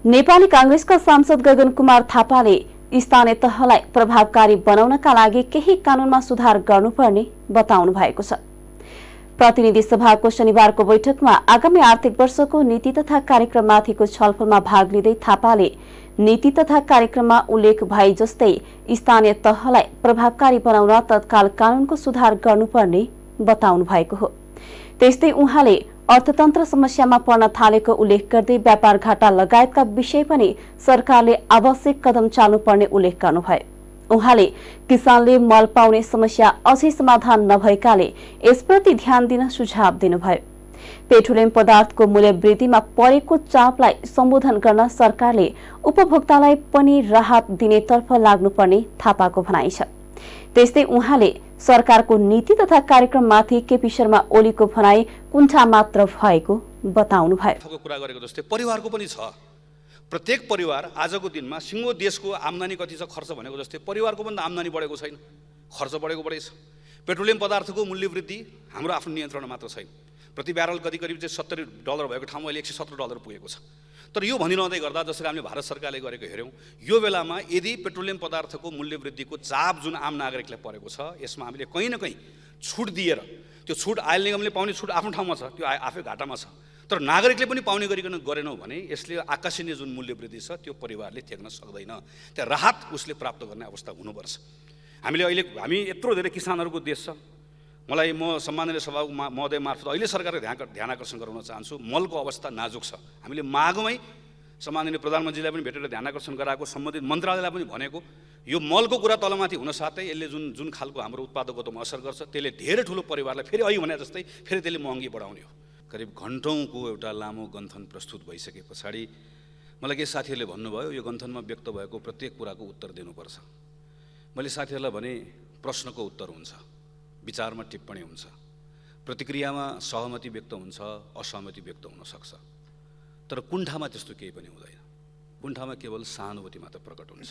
नेपाली कांग्रेसका सांसद गगन कुमार थापाले स्थानीय तहलाई प्रभावकारी बनाउनका लागि केही कानूनमा सुधार गर्नुपर्ने बताउनु भएको छ। प्रतिनिधि सभाको शनिबारको बैठकमा आगामी आर्थिक वर्षको नीति तथा कार्यक्रममाथिको छलफलमा भाग लिँदै थापाले नीति तथा कार्यक्रममा उल्लेख भए जस्तै स्थानीय तहलाई प्रभावकारी बनाउन तत्काल कानूनको सुधार गर्नुपर्ने बताउनु भएको हो। त्यस्तै उहाँले अर्थतन्त्र समस्यामा पर्न थालेको उल्लेख गर्दै व्यापार घाटा लगायतका विषय पनि सरकारले आवश्यक कदम चाल्नुपर्ने उल्लेख गर्नुभयो। उहाँले किसानले मल पाउने समस्या अझै समाधान नभएकाले यसप्रति ध्यान दिन सुझाव दिनुभयो। पेट्रोलियम पदार्थको मूल्य वृद्धिमा परेको चापलाई सम्बोधन गर्न सरकारले उपभोक्तालाई पनि राहत दिनेतर्फ लाग्नुपर्ने थापाको भनाइ छ। त्यस्तै उहाँले सरकारको नीति तथा कार्यक्रममाथि केपी शर्मा ओलीको भनाइ कुण्ठा मात्र भएको बताउनुभयो। कुरा गरेको जस्तै परिवारको पनि छ। प्रत्येक परिवार आजको दिनमा सिङ्गो देशको आम्दानी कति छ खर्च भनेको जस्तै परिवारको पनि आम्दानी बढेको छैन, खर्च बढेको बढेछ। पेट्रोलियम पदार्थको मूल्य वृद्धि हाम्रो आफ्नो नियन्त्रणमा मात्र छैन। प्रति ब्यारल करिब चाहिँ $70 भएको ठाउँमा अहिले $117 पुगेको छ। तर यो भनिरहँदै गर्दा जसरी हामीले भारत सरकारले गरेको हेऱ्यौँ, यो बेलामा यदि पेट्रोलियम पदार्थको मूल्य वृद्धिको चाप जुन आम नागरिकलाई परेको छ, यसमा हामीले कहीँ न कहीँ छुट दिएर, त्यो छुट आयल निगमले पाउने छुट आफ्नो ठाउँमा छ, त्यो आफै घाटामा छ, तर नागरिकले पनि पाउने गरिकन गरेनौँ भने यसले आकर्षणीय जुन मूल्य वृद्धि छ त्यो परिवारले त्याग्न सक्दैन। त्यहाँ राहत उसले प्राप्त गर्ने अवस्था हुनुपर्छ। हामी यत्रो धेरै किसानहरूको देश छ। म सम्माननीय सभाको महोदय मार्फत अहिले सरकारले ध्यान आकर्षण गराउन चाहन्छु। मलको अवस्था नाजुक छ। हामीले मागमै सम्माननीय प्रधानमन्त्रीलाई पनि भेटेर ध्यान आकर्षण गराएको, सम्बन्धित मन्त्रालयलाई पनि भनेको, यो मलको कुरा तलमाथि हुन साथै यसले जुन खालको हाम्रो उत्पादकतामा असर गर्छ त्यसले धेरै ठुलो परिवारलाई फेरि अहिले भने जस्तै फेरि त्यसले महँगी बढाउने हो। करिब घन्टौँको एउटा लामो गन्थन प्रस्तुत भइसके पछाडि मलाई केही साथीहरूले भन्नुभयो यो गन्थनमा व्यक्त भएको प्रत्येक कुराको उत्तर दिनुपर्छ। मैले साथीहरूलाई भने प्रश्नको उत्तर हुन्छ, विचारमा टिप्पणी हुन्छ, प्रतिक्रियामा सहमति व्यक्त हुन्छ, असहमति व्यक्त हुन सक्छ, तर कुण्ठामा त्यस्तो केही पनि हुँदैन। कुण्ठामा केवल सहानुभूति मात्र प्रकट हुन्छ।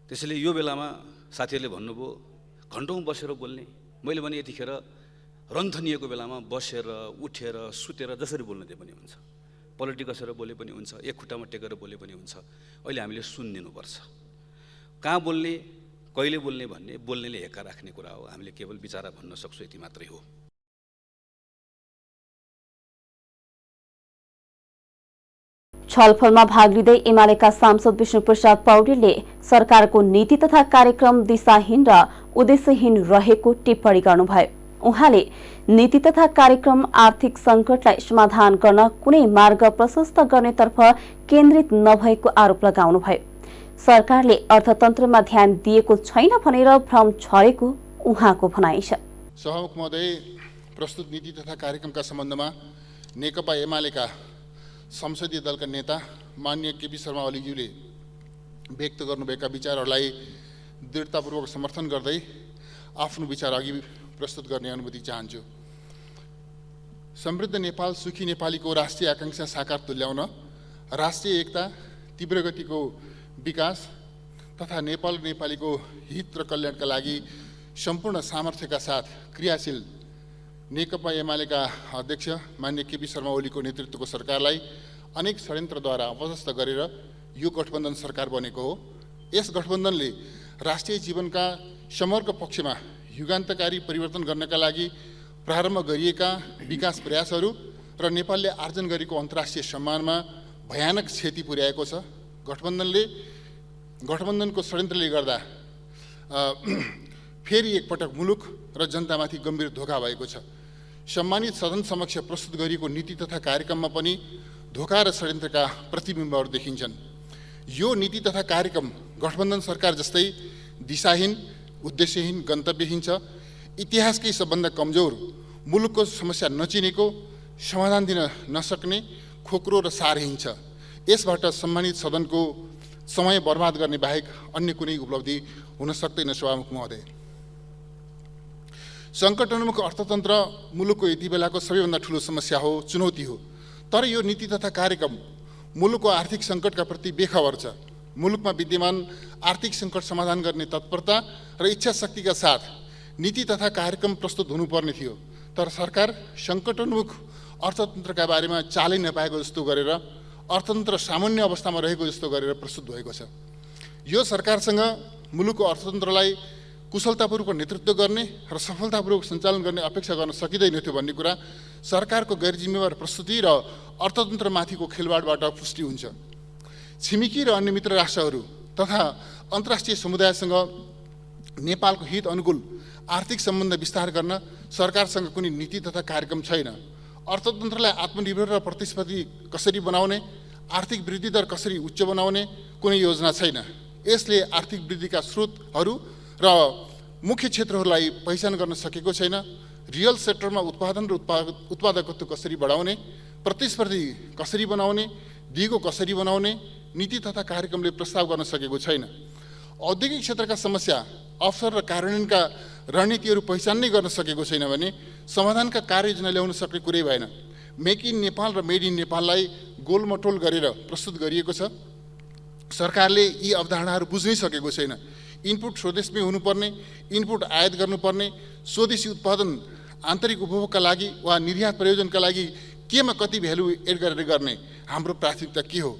त्यसैले यो बेलामा साथीहरूले भन्नुभयो घन्टौँ बसेर बोल्ने, मैले भने यतिखेर रन्थनिएको बेलामा बसेर उठेर सुतेर जसरी बोल्न दिए पनि हुन्छ, पलटी कसेर बोले पनि हुन्छ, एक खुट्टामा टेकेर बोले पनि हुन्छ। अहिले हामीले सुनिदिनुपर्छ। कहाँ बोल्ने, कहिले बोल्ने भन्ने बोल्नेले हेक्का राख्ने कुरा हो। हामीले केवल विचारा भन्न सक्छौँ, यति मात्रै हो। छलफलमा भाग लिँदै एमालेका सांसद विष्णुप्रसाद पौडेलले सरकारको नीति तथा कार्यक्रम दिशाहीन र उद्देश्यहीन रहेको टिप्पणी गर्नुभयो। उहाँले नीति तथा कार्यक्रम आर्थिक संकटलाई समाधान गर्न कुनै मार्ग प्रशस्त गर्नेतर्फ केन्द्रित नभएको आरोप लगाउनुभयो। सरकारले अर्थतन्त्रमा ध्यान दिएको छैन भनेर भ्रम छरेको उहाँको भनाइ छ। सभामुख महोदय, प्रस्तुत नीति तथा कार्यक्रमका सम्बन्धमा नेकपा एमालेका संसदीय दलका नेता माननीय केपी शर्मा ओलीज्यूले व्यक्त गर्नुभएका विचारहरूलाई दृढतापूर्वक समर्थन गर्दै आफ्नो विचार अघि प्रस्तुत गर्ने अनुमति चाहन्छु। समृद्ध नेपाल, सुखी नेपालीको राष्ट्रिय आकांक्षा साकार तुल्याउन राष्ट्रिय एकता, तीव्र गतिको विकास तथा नेपाल नेपालीको हित र कल्याणका लागि सम्पूर्ण सामर्थ्यका साथ क्रियाशील नेकपा एमालेका अध्यक्ष माननीय केपी शर्मा ओलीको नेतृत्वको सरकारलाई अनेक षड्यन्त्रद्वारा अपदस्थ गरेर यो गठबन्धन सरकार बनेको हो। यस गठबन्धनले राष्ट्रिय जीवनका समग्र पक्षमा युगान्तकारी परिवर्तन गर्नका लागि प्रारम्भ गरिएका विकास प्रयासहरू र नेपालले आर्जन गरेको अन्तर्राष्ट्रिय सम्मानमा भयानक क्षति पुर्याएको छ। गठबन्धनको षड्यन्त्रले गर्दा फेरि एकपटक मुलुक र जनतामाथि गम्भीर धोका भएको छ। सम्मानित सदन समक्ष प्रस्तुत गरिएको नीति तथा कार्यक्रममा पनि धोका र षड्यन्त्रका प्रतिबिम्बहरू देखिन्छन्। यो नीति तथा कार्यक्रम गठबन्धन सरकार जस्तै दिशाहीन, उद्देश्यहीन, गन्तव्यहीन छ। इतिहासकै सबभन्दा कमजोर, मुलुकको समस्या नचिनेको, समाधान दिन नसक्ने, खोक्रो र सारहीन छ। यसबाट सम्मानित सदनको समय बर्बाद गर्ने बाहेक अन्य कुनै उपलब्धि हुन सक्दैन। सभामुख महोदय, सङ्कटोन्मुख अर्थतन्त्र मुलुकको यति बेलाको सबैभन्दा ठुलो समस्या हो, चुनौती हो। तर यो नीति तथा कार्यक्रम मुलुकको आर्थिक सङ्कटका प्रति बेखबर छ। मुलुकमा विद्यमान आर्थिक सङ्कट समाधान गर्ने तत्परता र इच्छा शक्तिका साथ नीति तथा कार्यक्रम प्रस्तुत हुनुपर्ने थियो। तर सरकार सङ्कटोन्मुख अर्थतन्त्रका बारेमा चालै नपाएको जस्तो गरेर अर्थतन्त्र सामान्य अवस्थामा रहेको जस्तो गरेर प्रस्तुत भएको छ। यो सरकारसँग मुलुकको अर्थतन्त्रलाई कुशलतापूर्वक नेतृत्व गर्ने र सफलतापूर्वक सञ्चालन गर्ने अपेक्षा गर्न सकिँदैन थियो भन्ने कुरा सरकारको गैर जिम्मेवार प्रस्तुति र अर्थतन्त्रमाथिको खेलवाडबाट पुष्टि हुन्छ। छिमेकी र अन्य मित्र राष्ट्रहरू तथा अन्तर्राष्ट्रिय समुदायसँग नेपालको हित अनुकूल आर्थिक सम्बन्ध विस्तार गर्न सरकारसँग कुनै नीति तथा कार्यक्रम छैन। अर्थतन्त्रलाई आत्मनिर्भर र प्रतिस्पर्धी कसरी बनाउने, आर्थिक वृद्धि दर कसरी उच्च बनाउने कुनै योजना छैन। यसले आर्थिक वृद्धिका स्रोतहरू र मुख्य क्षेत्रहरूलाई पहिचान गर्न सकेको छैन। रियल सेक्टरमा उत्पादन र उत्पादकत्व कसरी बढाउने, प्रतिस्पर्धी कसरी बनाउने, दिगो कसरी बनाउने नीति तथा कार्यक्रमले प्रस्ताव गर्न सकेको छैन। औद्योगिक क्षेत्रका समस्या, अवसर र कार्यान्वयनका रणनीतिहरू पहिचान नै गर्न सकेको छैन भने समाधानका कार्ययोजना ल्याउन सक्ने कुरै भएन। मेक इन नेपाल र मेड इन नेपाललाई गोलमटोल गरेर प्रस्तुत गरिएको छ। सरकारले यी अवधारणाहरू बुझ्नै सकेको छैन। इनपुट स्वदेशमै हुनुपर्ने, इनपुट आयात गर्नुपर्ने, स्वदेशी उत्पादन आन्तरिक उपभोगका लागि वा निर्यात प्रयोजनका लागि केमा कति भ्यालु एड गरेर गर्ने हाम्रो प्राथमिकता के हो?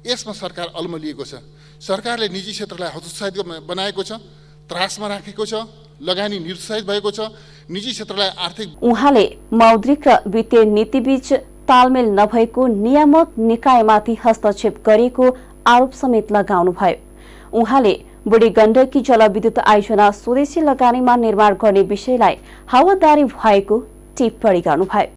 यसमा सरकार अल्मलिएको छ। सरकारले निजी क्षेत्रलाई हतोत्साहित बनाएको छ, त्रासमा राखेको छ, लगानी निरुत्साहित भएको छ, निजी क्षेत्रलाई आर्थिक। उहाँले मौद्रिक र वित्तीय नीतिबीच तालमेल नभएको नियामक निकायमाथि हस्तक्षेप गरेको आरोप समेत लगाउनुभयो। उहाँले बुढी गण्डकी जलविद्युत आयोजना स्वदेशी लगानीमा निर्माण गर्ने विषयलाई हावादारी भएको टिप्पणी गर्नुभयो।